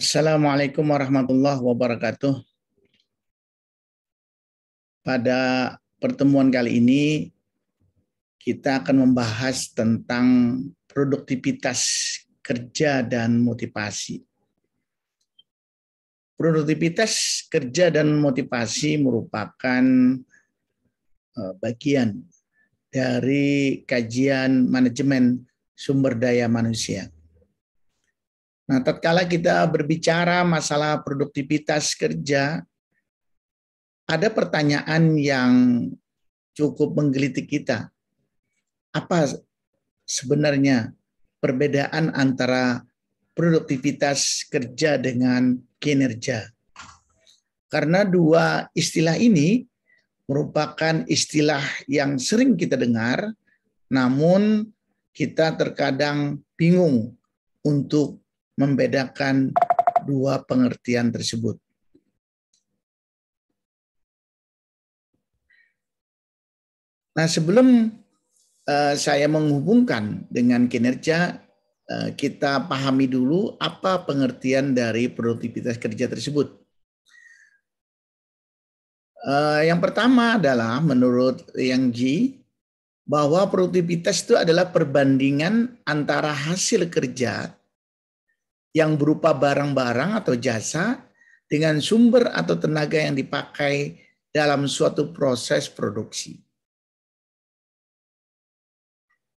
Assalamualaikum warahmatullahi wabarakatuh. Pada pertemuan kali ini kita akan membahas tentang produktivitas kerja dan motivasi. Produktivitas kerja dan motivasi merupakan bagian dari kajian manajemen sumber daya manusia. Nah, tatkala kita berbicara masalah produktivitas kerja, ada pertanyaan yang cukup menggelitik kita. Apa sebenarnya perbedaan antara produktivitas kerja dengan kinerja? Karena dua istilah ini merupakan istilah yang sering kita dengar, namun kita terkadang bingung untuk membedakan dua pengertian tersebut. Nah, sebelum saya menghubungkan dengan kinerja, kita pahami dulu apa pengertian dari produktivitas kerja tersebut. Yang pertama adalah menurut Yang Ji, bahwa produktivitas itu adalah perbandingan antara hasil kerja yang berupa barang-barang atau jasa dengan sumber atau tenaga yang dipakai dalam suatu proses produksi.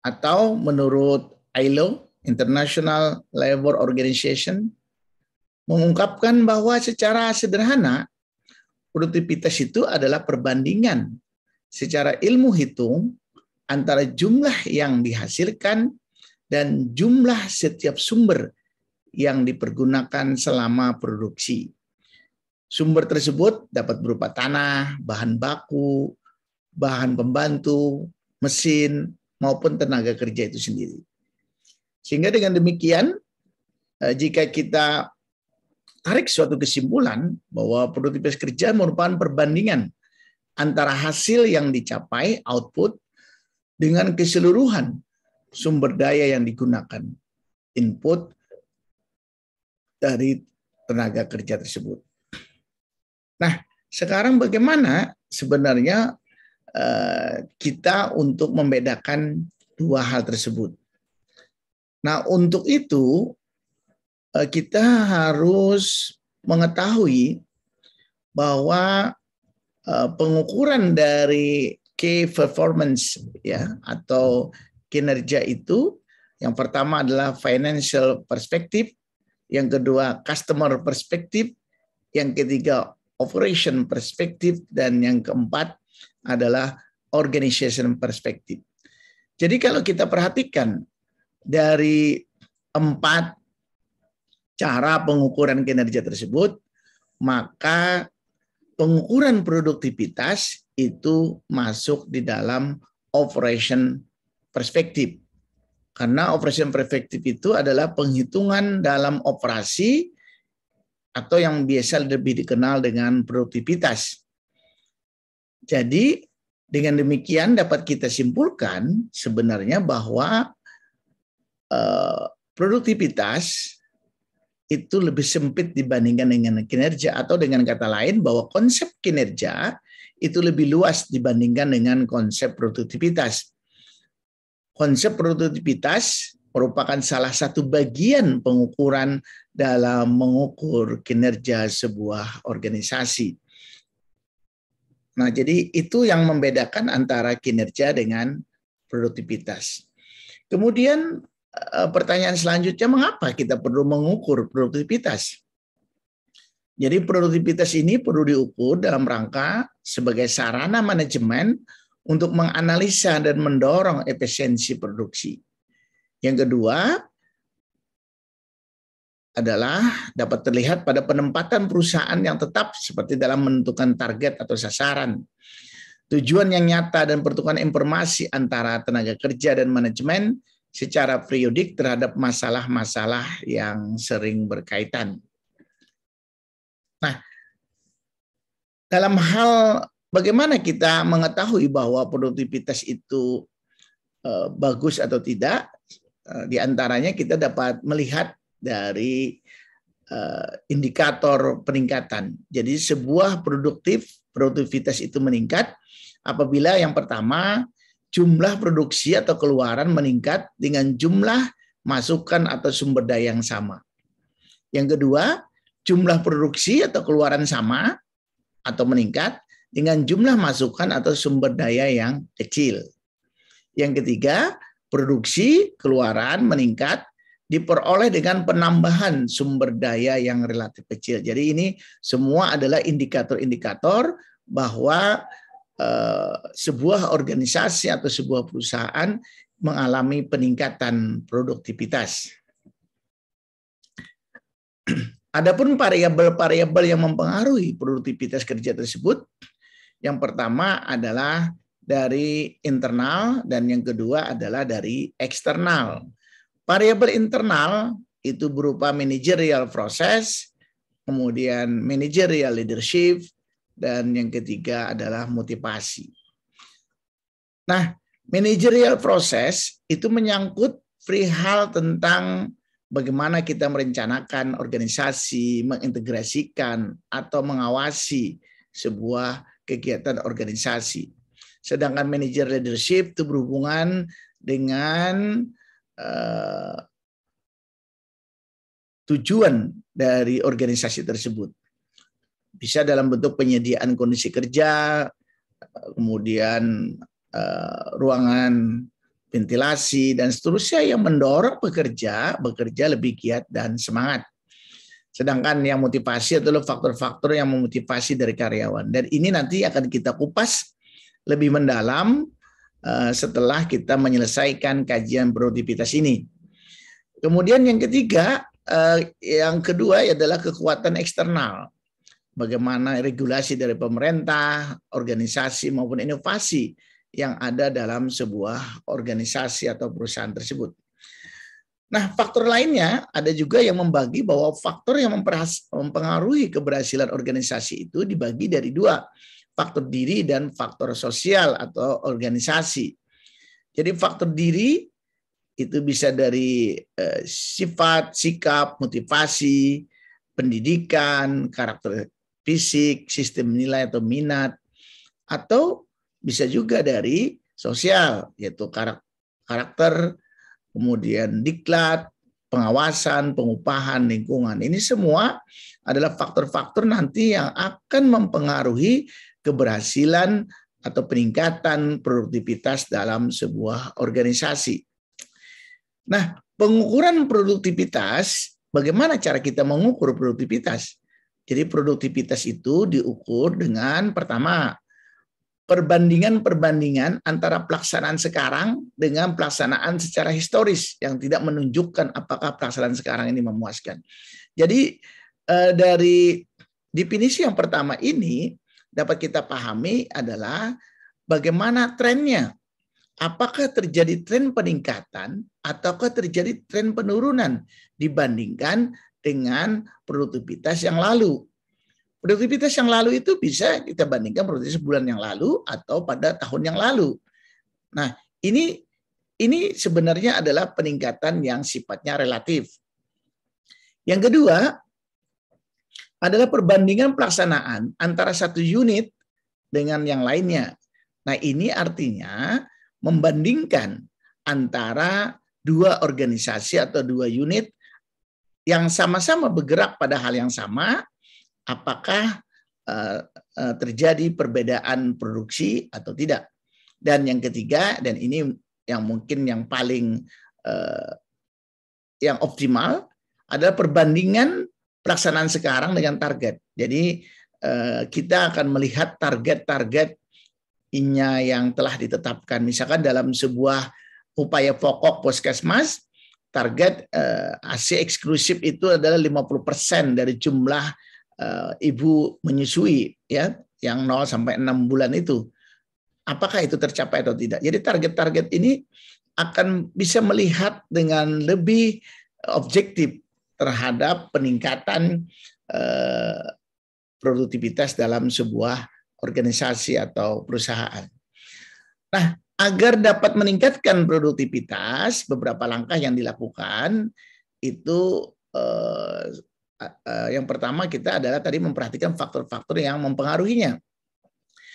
Atau menurut ILO, International Labour Organization, mengungkapkan bahwa secara sederhana, produktivitas itu adalah perbandingan secara ilmu hitung antara jumlah yang dihasilkan dan jumlah setiap sumber yang dipergunakan selama produksi. Sumber tersebut dapat berupa tanah, bahan baku, bahan pembantu, mesin, maupun tenaga kerja itu sendiri. Sehingga dengan demikian, jika kita tarik suatu kesimpulan bahwa produktivitas kerja merupakan perbandingan antara hasil yang dicapai, output, dengan keseluruhan sumber daya yang digunakan, input dari tenaga kerja tersebut. Nah, sekarang bagaimana sebenarnya kita untuk membedakan dua hal tersebut? Nah, untuk itu kita harus mengetahui bahwa pengukuran dari key performance ya atau kinerja itu, yang pertama adalah financial perspective, yang kedua customer perspective, yang ketiga operation perspective, dan yang keempat adalah organization perspective. Jadi kalau kita perhatikan dari empat cara pengukuran kinerja tersebut, maka pengukuran produktivitas itu masuk di dalam operation perspective. Karena operation perspective itu adalah penghitungan dalam operasi atau yang biasa lebih dikenal dengan produktivitas. Jadi dengan demikian dapat kita simpulkan sebenarnya bahwa produktivitas itu lebih sempit dibandingkan dengan kinerja, atau dengan kata lain bahwa konsep kinerja itu lebih luas dibandingkan dengan konsep produktivitas. Konsep produktivitas merupakan salah satu bagian pengukuran dalam mengukur kinerja sebuah organisasi. Nah, jadi itu yang membedakan antara kinerja dengan produktivitas. Kemudian pertanyaan selanjutnya, mengapa kita perlu mengukur produktivitas? Jadi produktivitas ini perlu diukur dalam rangka sebagai sarana manajemen untuk menganalisa dan mendorong efisiensi produksi. Yang kedua adalah dapat terlihat pada penempatan perusahaan yang tetap seperti dalam menentukan target atau sasaran, tujuan yang nyata, dan pertukaran informasi antara tenaga kerja dan manajemen secara periodik terhadap masalah-masalah yang sering berkaitan. Nah, dalam hal bagaimana kita mengetahui bahwa produktivitas itu bagus atau tidak, di antaranya kita dapat melihat dari indikator peningkatan. Jadi sebuah produktivitas itu meningkat apabila yang pertama jumlah produksi atau keluaran meningkat dengan jumlah masukan atau sumber daya yang sama. Yang kedua, jumlah produksi atau keluaran sama atau meningkat dengan jumlah masukan atau sumber daya yang kecil. Yang ketiga, produksi keluaran meningkat diperoleh dengan penambahan sumber daya yang relatif kecil. Jadi ini semua adalah indikator-indikator bahwa sebuah organisasi atau sebuah perusahaan mengalami peningkatan produktivitas. Adapun variabel-variabel yang mempengaruhi produktivitas kerja tersebut, yang pertama adalah dari internal dan yang kedua adalah dari eksternal. Variabel internal itu berupa managerial process, kemudian managerial leadership, dan yang ketiga adalah motivasi. Nah, managerial process itu menyangkut perihal tentang bagaimana kita merencanakan organisasi, mengintegrasikan atau mengawasi sebuah kegiatan organisasi. Sedangkan manager leadership itu berhubungan dengan tujuan dari organisasi tersebut. Bisa dalam bentuk penyediaan kondisi kerja, kemudian ruangan ventilasi, dan seterusnya yang mendorong bekerja lebih giat dan semangat. Sedangkan yang motivasi adalah faktor-faktor yang memotivasi dari karyawan. Dan ini nanti akan kita kupas lebih mendalam setelah kita menyelesaikan kajian produktivitas ini. Kemudian yang ketiga, yang kedua adalah kekuatan eksternal. Bagaimana regulasi dari pemerintah, organisasi maupun inovasi yang ada dalam sebuah organisasi atau perusahaan tersebut. Nah, faktor lainnya ada juga yang membagi bahwa faktor yang mempengaruhi keberhasilan organisasi itu dibagi dari dua, faktor diri dan faktor sosial atau organisasi. Jadi faktor diri itu bisa dari sifat, sikap, motivasi, pendidikan, karakter fisik, sistem nilai atau minat, atau bisa juga dari sosial, yaitu karakter, kemudian diklat, pengawasan, pengupahan, lingkungan. Ini semua adalah faktor-faktor nanti yang akan mempengaruhi keberhasilan atau peningkatan produktivitas dalam sebuah organisasi. Nah, pengukuran produktivitas, bagaimana cara kita mengukur produktivitas? Jadi produktivitas itu diukur dengan pertama, perbandingan antara pelaksanaan sekarang dengan pelaksanaan secara historis yang tidak menunjukkan apakah pelaksanaan sekarang ini memuaskan. Jadi dari definisi yang pertama ini dapat kita pahami adalah bagaimana trennya. Apakah terjadi tren peningkatan ataukah terjadi tren penurunan dibandingkan dengan produktivitas yang lalu. Produktivitas yang lalu itu bisa kita bandingkan produktivitas bulan yang lalu atau pada tahun yang lalu. Nah, ini sebenarnya adalah peningkatan yang sifatnya relatif. Yang kedua adalah perbandingan pelaksanaan antara satu unit dengan yang lainnya. Nah, ini artinya membandingkan antara dua organisasi atau dua unit yang sama-sama bergerak pada hal yang sama, apakah terjadi perbedaan produksi atau tidak. Dan yang ketiga, dan ini yang mungkin yang paling yang optimal, adalah perbandingan pelaksanaan sekarang dengan target. Jadi kita akan melihat target-target yang telah ditetapkan. Misalkan dalam sebuah upaya pokok Puskesmas, target ASI eksklusif itu adalah 50% dari jumlah ibu menyusui, ya, yang 0 sampai 6 bulan itu. Apakah itu tercapai atau tidak? Jadi target-target ini akan bisa melihat dengan lebih objektif terhadap peningkatan produktivitas dalam sebuah organisasi atau perusahaan. Nah, agar dapat meningkatkan produktivitas, beberapa langkah yang dilakukan itu yang pertama kita adalah tadi memperhatikan faktor-faktor yang mempengaruhinya.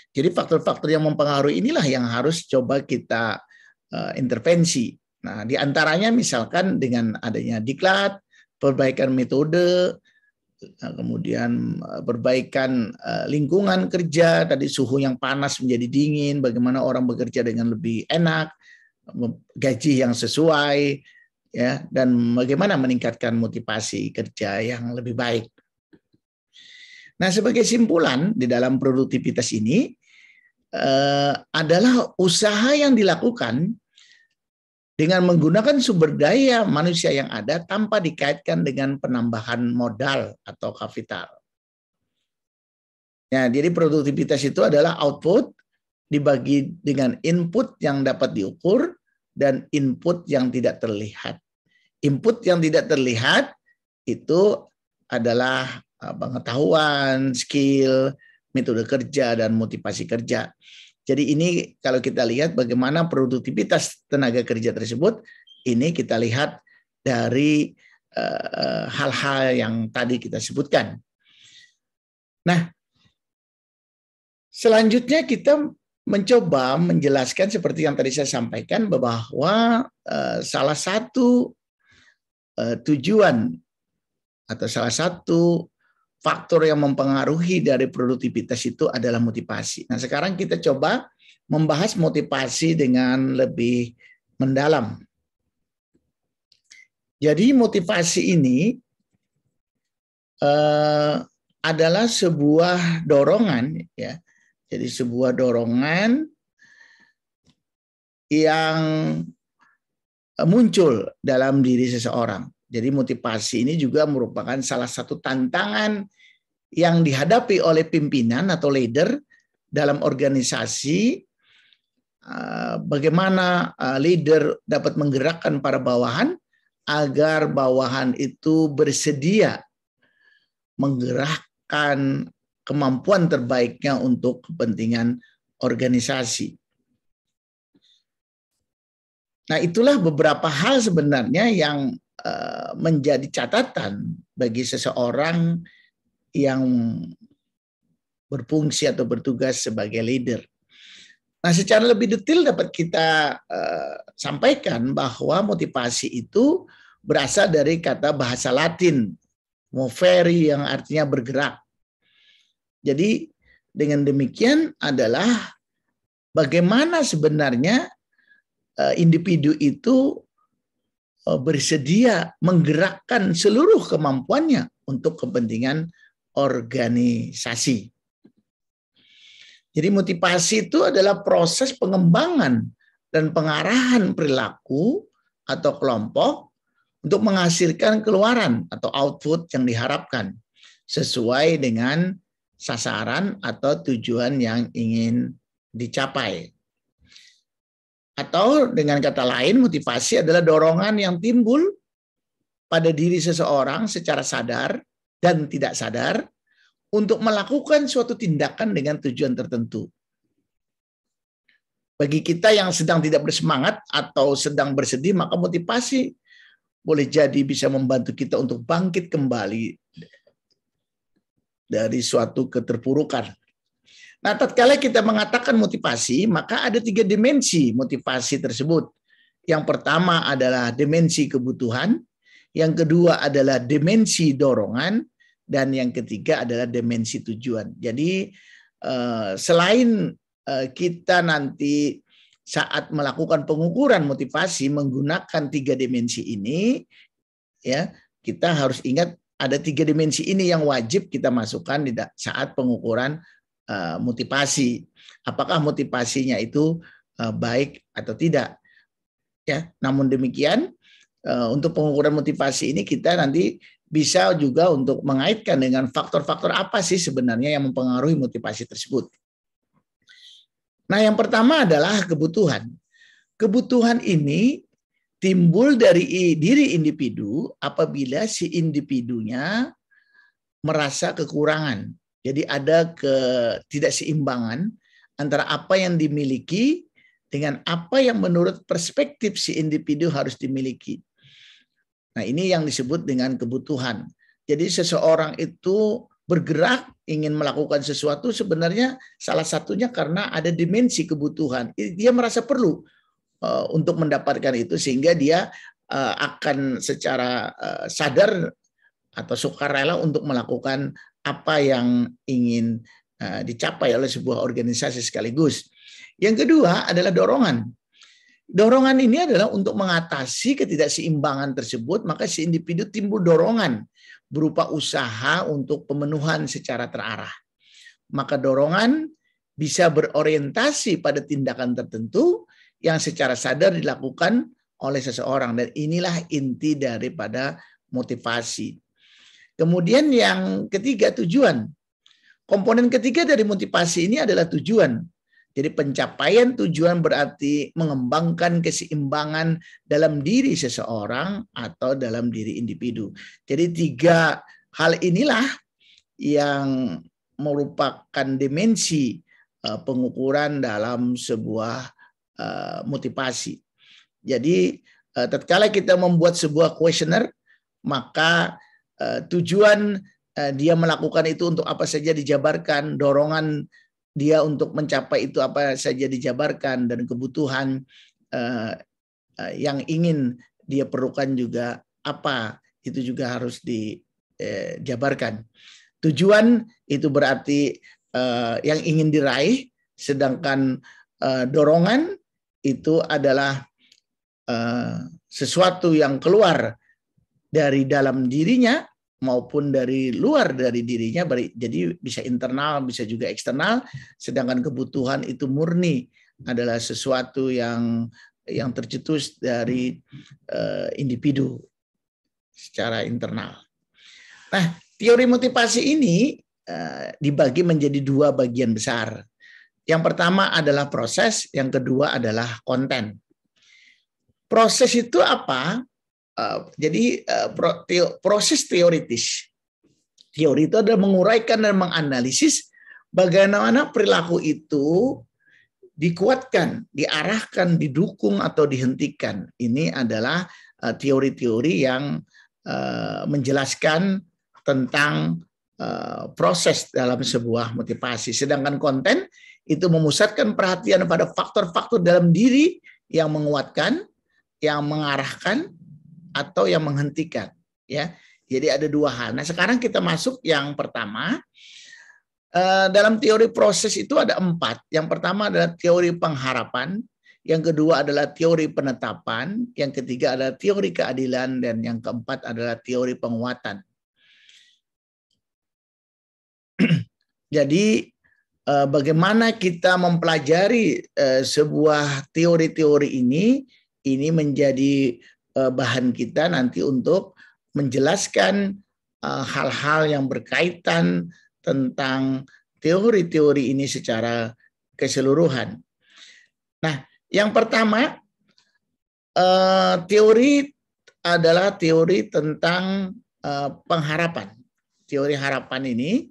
Jadi faktor-faktor yang mempengaruhi inilah yang harus coba kita intervensi. Nah, di antaranya misalkan dengan adanya diklat, perbaikan metode, kemudian perbaikan lingkungan kerja, tadi suhu yang panas menjadi dingin, bagaimana orang bekerja dengan lebih enak, gaji yang sesuai, ya, dan bagaimana meningkatkan motivasi kerja yang lebih baik. Nah, sebagai simpulan di dalam produktivitas ini adalah usaha yang dilakukan dengan menggunakan sumber daya manusia yang ada tanpa dikaitkan dengan penambahan modal atau kapital. Ya, jadi produktivitas itu adalah output dibagi dengan input yang dapat diukur dan input yang tidak terlihat. Input yang tidak terlihat itu adalah pengetahuan, skill, metode kerja, dan motivasi kerja. Jadi ini kalau kita lihat bagaimana produktivitas tenaga kerja tersebut, ini kita lihat dari hal-hal yang tadi kita sebutkan. Nah, selanjutnya kita mencoba menjelaskan seperti yang tadi saya sampaikan bahwa salah satu tujuan atau salah satu faktor yang mempengaruhi dari produktivitas itu adalah motivasi. Nah, sekarang kita coba membahas motivasi dengan lebih mendalam. Jadi motivasi ini adalah sebuah dorongan, ya. Jadi sebuah dorongan yang muncul dalam diri seseorang. Jadi motivasi ini juga merupakan salah satu tantangan yang dihadapi oleh pimpinan atau leader dalam organisasi. Bagaimana leader dapat menggerakkan para bawahan agar bawahan itu bersedia menggerakkan kemampuan terbaiknya untuk kepentingan organisasi. Nah, itulah beberapa hal sebenarnya yang menjadi catatan bagi seseorang yang berfungsi atau bertugas sebagai leader. Nah, secara lebih detail dapat kita sampaikan bahwa motivasi itu berasal dari kata bahasa Latin, movere, yang artinya bergerak. Jadi dengan demikian adalah bagaimana sebenarnya individu itu bersedia menggerakkan seluruh kemampuannya untuk kepentingan organisasi. Jadi motivasi itu adalah proses pengembangan dan pengarahan perilaku atau kelompok untuk menghasilkan keluaran atau output yang diharapkan sesuai dengan sasaran atau tujuan yang ingin dicapai. Atau dengan kata lain, motivasi adalah dorongan yang timbul pada diri seseorang secara sadar dan tidak sadar untuk melakukan suatu tindakan dengan tujuan tertentu. Bagi kita yang sedang tidak bersemangat atau sedang bersedih, maka motivasi boleh jadi bisa membantu kita untuk bangkit kembali dari suatu keterpurukan. Nah, tatkala kita mengatakan motivasi, maka ada 3 dimensi motivasi tersebut. Yang pertama adalah dimensi kebutuhan, yang kedua adalah dimensi dorongan, dan yang ketiga adalah dimensi tujuan. Jadi selain kita nanti saat melakukan pengukuran motivasi menggunakan 3 dimensi ini, ya, kita harus ingat ada 3 dimensi ini yang wajib kita masukkan di saat pengukuran motivasi. Apakah motivasinya itu baik atau tidak? Ya, namun demikian untuk pengukuran motivasi ini kita nanti bisa juga untuk mengaitkan dengan faktor-faktor apa sih sebenarnya yang mempengaruhi motivasi tersebut. Nah, yang pertama adalah kebutuhan. Kebutuhan ini timbul dari diri individu apabila si individunya merasa kekurangan. Jadi ada ketidakseimbangan antara apa yang dimiliki dengan apa yang menurut perspektif si individu harus dimiliki. Nah, ini yang disebut dengan kebutuhan. Jadi seseorang itu bergerak ingin melakukan sesuatu sebenarnya salah satunya karena ada dimensi kebutuhan. Dia merasa perlu untuk mendapatkan itu sehingga dia akan secara sadar atau sukarela untuk melakukan apa yang ingin dicapai oleh sebuah organisasi sekaligus. Yang kedua adalah dorongan. Dorongan ini adalah untuk mengatasi ketidakseimbangan tersebut, maka si individu timbul dorongan berupa usaha untuk pemenuhan secara terarah. Maka dorongan bisa berorientasi pada tindakan tertentu yang secara sadar dilakukan oleh seseorang, dan inilah inti daripada motivasi. Kemudian yang ketiga, tujuan. Komponen ketiga dari motivasi ini adalah tujuan. Jadi pencapaian tujuan berarti mengembangkan keseimbangan dalam diri seseorang atau dalam diri individu. Jadi tiga hal inilah yang merupakan dimensi pengukuran dalam sebuah motivasi. Jadi tatkala kita membuat sebuah kuesioner, maka tujuan dia melakukan itu untuk apa saja dijabarkan, dorongan dia untuk mencapai itu apa saja dijabarkan, dan kebutuhan yang ingin dia perlukan juga apa itu juga harus dijabarkan. Tujuan itu berarti yang ingin diraih, sedangkan dorongan itu adalah sesuatu yang keluar dari dalam dirinya maupun dari luar dari dirinya, jadi bisa internal bisa juga eksternal, sedangkan kebutuhan itu murni adalah sesuatu yang tercetus dari individu secara internal. Nah, teori motivasi ini dibagi menjadi dua bagian besar. Yang pertama adalah proses, yang kedua adalah konten. Proses itu apa? Jadi proses teoritis. Teori itu adalah menguraikan dan menganalisis bagaimana perilaku itu dikuatkan, diarahkan, didukung, atau dihentikan. Ini adalah teori-teori yang menjelaskan tentang proses dalam sebuah motivasi. Sedangkan konten itu memusatkan perhatian pada faktor-faktor dalam diri yang menguatkan, yang mengarahkan, atau yang menghentikan, ya. Jadi ada dua hal. Nah, sekarang kita masuk yang pertama. Dalam teori proses itu ada 4. Yang pertama adalah teori pengharapan, yang kedua adalah teori penetapan, yang ketiga adalah teori keadilan, dan yang keempat adalah teori penguatan. Jadi bagaimana kita mempelajari sebuah teori-teori ini menjadi bahan kita nanti untuk menjelaskan hal-hal yang berkaitan tentang teori-teori ini secara keseluruhan. Nah, yang pertama, teori adalah teori tentang pengharapan. Teori harapan ini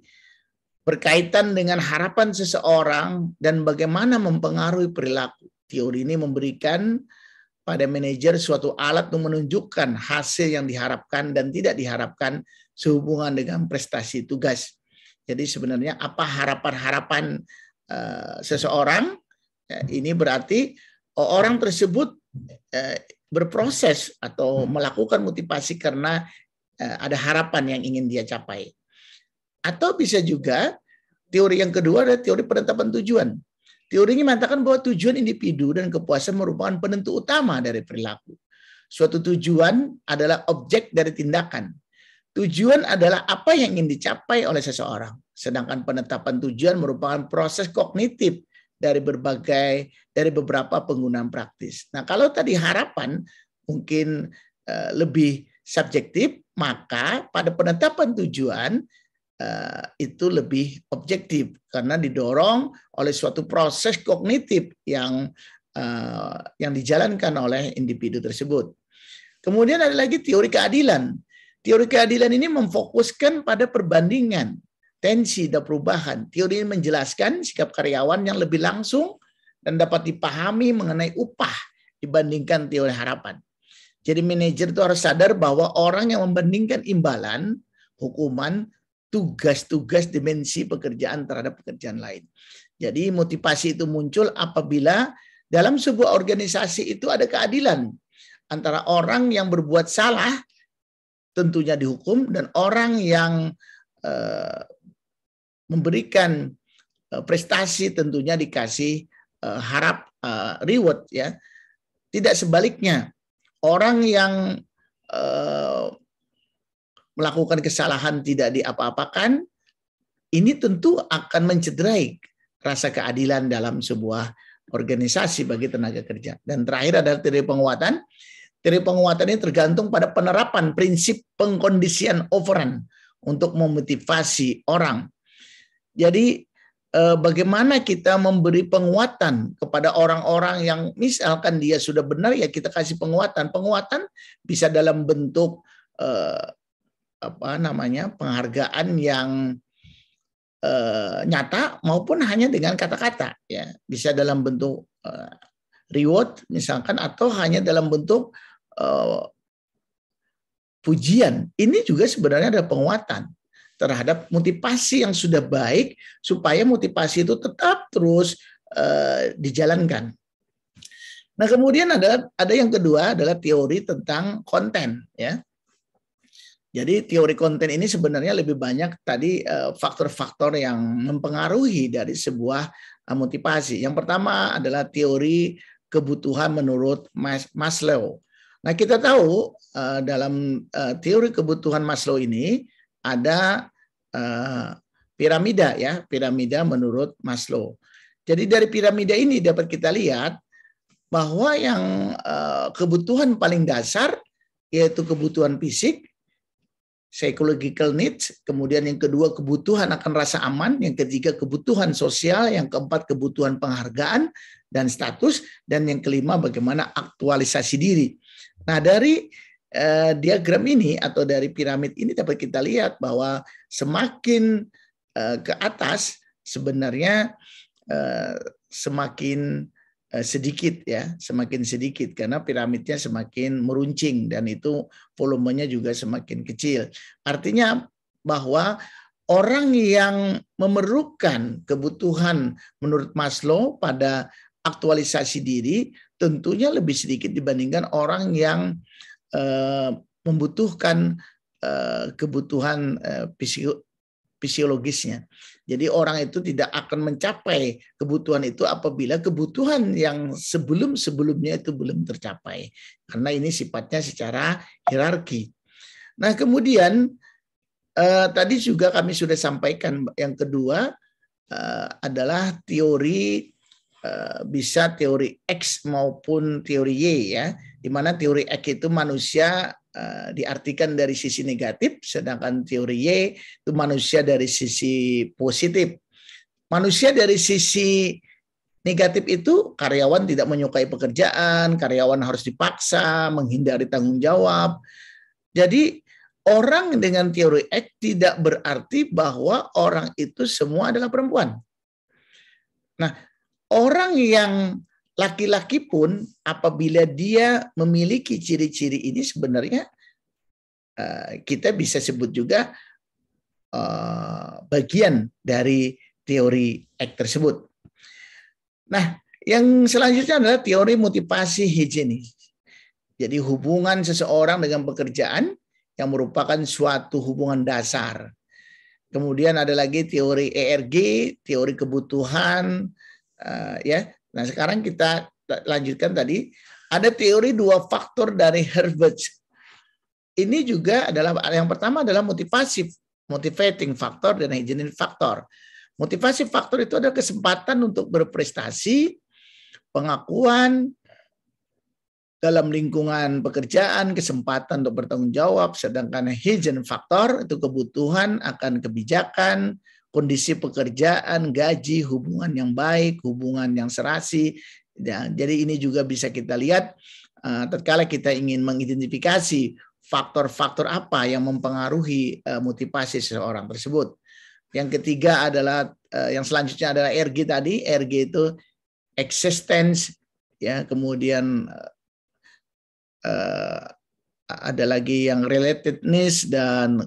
berkaitan dengan harapan seseorang dan bagaimana mempengaruhi perilaku. Teori ini memberikan pada manajer suatu alat untuk menunjukkan hasil yang diharapkan dan tidak diharapkan sehubungan dengan prestasi tugas. Jadi sebenarnya apa harapan-harapan seseorang, ini berarti orang tersebut berproses atau melakukan motivasi karena ada harapan yang ingin dia capai. Atau bisa juga teori yang kedua adalah teori penetapan tujuan. Teorinya mengatakan bahwa tujuan individu dan kepuasan merupakan penentu utama dari perilaku. Suatu tujuan adalah objek dari tindakan. Tujuan adalah apa yang ingin dicapai oleh seseorang. Sedangkan penetapan tujuan merupakan proses kognitif dari beberapa penggunaan praktis. Nah, kalau tadi harapan mungkin lebih subjektif, maka pada penetapan tujuan itu lebih objektif karena didorong oleh suatu proses kognitif yang dijalankan oleh individu tersebut. Kemudian ada lagi teori keadilan. Teori keadilan ini memfokuskan pada perbandingan, tensi dan perubahan. Teori ini menjelaskan sikap karyawan yang lebih langsung dan dapat dipahami mengenai upah dibandingkan teori harapan. Jadi manajer itu harus sadar bahwa orang yang membandingkan imbalan hukuman, tugas-tugas dimensi pekerjaan terhadap pekerjaan lain. Jadi motivasi itu muncul apabila dalam sebuah organisasi itu ada keadilan antara orang yang berbuat salah tentunya dihukum dan orang yang memberikan prestasi tentunya dikasih reward ya. Tidak sebaliknya, orang yang melakukan kesalahan tidak diapa-apakan, ini tentu akan mencederai rasa keadilan dalam sebuah organisasi bagi tenaga kerja. Dan terakhir adalah teori penguatan. Teori penguatan ini tergantung pada penerapan prinsip pengkondisian operan untuk memotivasi orang. Jadi bagaimana kita memberi penguatan kepada orang-orang yang misalkan dia sudah benar, ya kita kasih penguatan. Penguatan bisa dalam bentuk penghargaan yang nyata maupun hanya dengan kata-kata, ya bisa dalam bentuk reward misalkan atau hanya dalam bentuk pujian. Ini juga sebenarnya ada penguatan terhadap motivasi yang sudah baik supaya motivasi itu tetap terus dijalankan. Nah, kemudian ada yang kedua adalah teori tentang konten, ya. Jadi teori konten ini sebenarnya lebih banyak tadi faktor-faktor yang mempengaruhi dari sebuah motivasi. Yang pertama adalah teori kebutuhan menurut Maslow. Nah, kita tahu dalam teori kebutuhan Maslow ini ada piramida, ya, piramida menurut Maslow. Jadi dari piramida ini dapat kita lihat bahwa yang kebutuhan paling dasar yaitu kebutuhan fisik, psychological needs, kemudian yang kedua kebutuhan akan rasa aman, yang ketiga kebutuhan sosial, yang keempat kebutuhan penghargaan dan status, dan yang kelima bagaimana aktualisasi diri. Nah, dari diagram ini atau dari piramid ini dapat kita lihat bahwa semakin ke atas sebenarnya semakin sedikit, ya, semakin sedikit karena piramidnya semakin meruncing dan itu volumenya juga semakin kecil. Artinya bahwa orang yang memerlukan kebutuhan menurut Maslow pada aktualisasi diri tentunya lebih sedikit dibandingkan orang yang membutuhkan kebutuhan fisiologisnya. Jadi orang itu tidak akan mencapai kebutuhan itu apabila kebutuhan yang sebelum-sebelumnya itu belum tercapai. Karena ini sifatnya secara hierarki. Nah, kemudian tadi juga kami sudah sampaikan yang kedua adalah teori bisa teori X maupun teori Y, ya. Di mana teori X itu manusia diartikan dari sisi negatif, sedangkan teori Y itu manusia dari sisi positif. Manusia dari sisi negatif itu karyawan tidak menyukai pekerjaan, karyawan harus dipaksa, menghindari tanggung jawab. Jadi orang dengan teori X tidak berarti bahwa orang itu semua adalah perempuan. Nah, orang yang laki-laki pun apabila dia memiliki ciri-ciri ini sebenarnya kita bisa sebut juga bagian dari teori X tersebut. Nah, yang selanjutnya adalah teori motivasi higienis. Jadi hubungan seseorang dengan pekerjaan yang merupakan suatu hubungan dasar. Kemudian ada lagi teori ERG, teori kebutuhan, ya. Nah, sekarang kita lanjutkan tadi. Ada teori dua faktor dari Herbert. Ini juga adalah yang pertama adalah motivating factor dan hygienic factor. Motivasi faktor itu adalah kesempatan untuk berprestasi, pengakuan dalam lingkungan pekerjaan, kesempatan untuk bertanggung jawab, sedangkan hygiene faktor itu kebutuhan akan kebijakan, kondisi pekerjaan, gaji, hubungan yang baik, hubungan yang serasi. Ya, jadi ini juga bisa kita lihat tatkala kita ingin mengidentifikasi faktor-faktor apa yang mempengaruhi motivasi seseorang tersebut. Yang ketiga adalah yang selanjutnya adalah RG tadi. RG itu existence, ya, kemudian ada lagi yang relatedness dan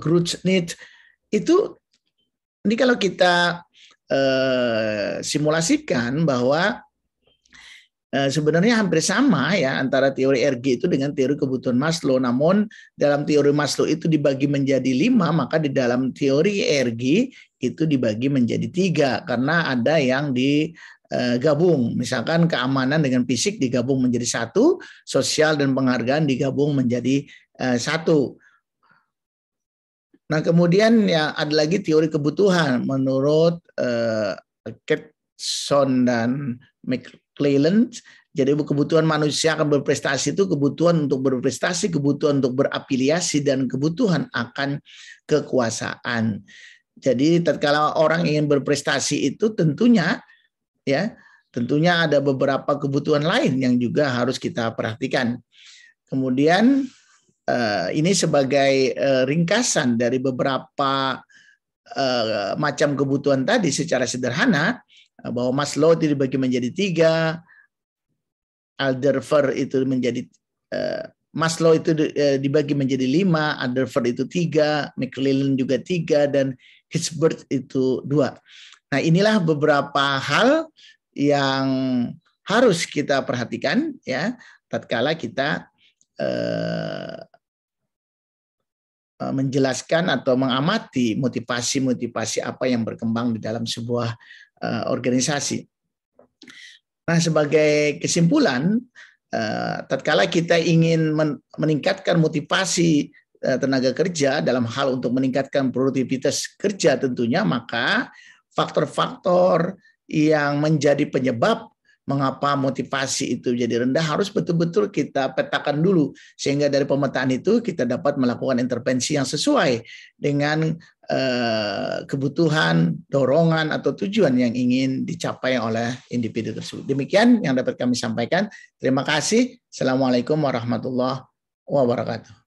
growth need itu. Ini kalau kita simulasikan bahwa sebenarnya hampir sama ya antara teori RG itu dengan teori kebutuhan Maslow. Namun dalam teori Maslow itu dibagi menjadi 5, maka di dalam teori RG itu dibagi menjadi 3 karena ada yang digabung. Misalkan keamanan dengan fisik digabung menjadi 1, sosial dan penghargaan digabung menjadi 1. Nah, kemudian ya ada lagi teori kebutuhan menurut Ketson dan McClelland. Jadi kebutuhan manusia akan berprestasi itu kebutuhan untuk berprestasi, kebutuhan untuk berafiliasi, dan kebutuhan akan kekuasaan. Jadi tatkala orang ingin berprestasi itu tentunya ada beberapa kebutuhan lain yang juga harus kita perhatikan. Kemudian ini sebagai ringkasan dari beberapa macam kebutuhan tadi secara sederhana, bahwa Maslow itu dibagi menjadi 3, Alderfer itu menjadi Maslow itu dibagi menjadi 5, Alderfer itu 3, McClelland juga 3, dan Hirschberg itu 2. Nah, inilah beberapa hal yang harus kita perhatikan ya tatkala kita menjelaskan atau mengamati motivasi-motivasi apa yang berkembang di dalam sebuah organisasi. Nah, sebagai kesimpulan, tatkala kita ingin meningkatkan motivasi tenaga kerja dalam hal untuk meningkatkan produktivitas kerja tentunya, maka faktor-faktor yang menjadi penyebab mengapa motivasi itu jadi rendah harus betul-betul kita petakan dulu, sehingga dari pemetaan itu kita dapat melakukan intervensi yang sesuai dengan kebutuhan, dorongan, atau tujuan yang ingin dicapai oleh individu tersebut. Demikian yang dapat kami sampaikan. Terima kasih. Assalamualaikum warahmatullahi wabarakatuh.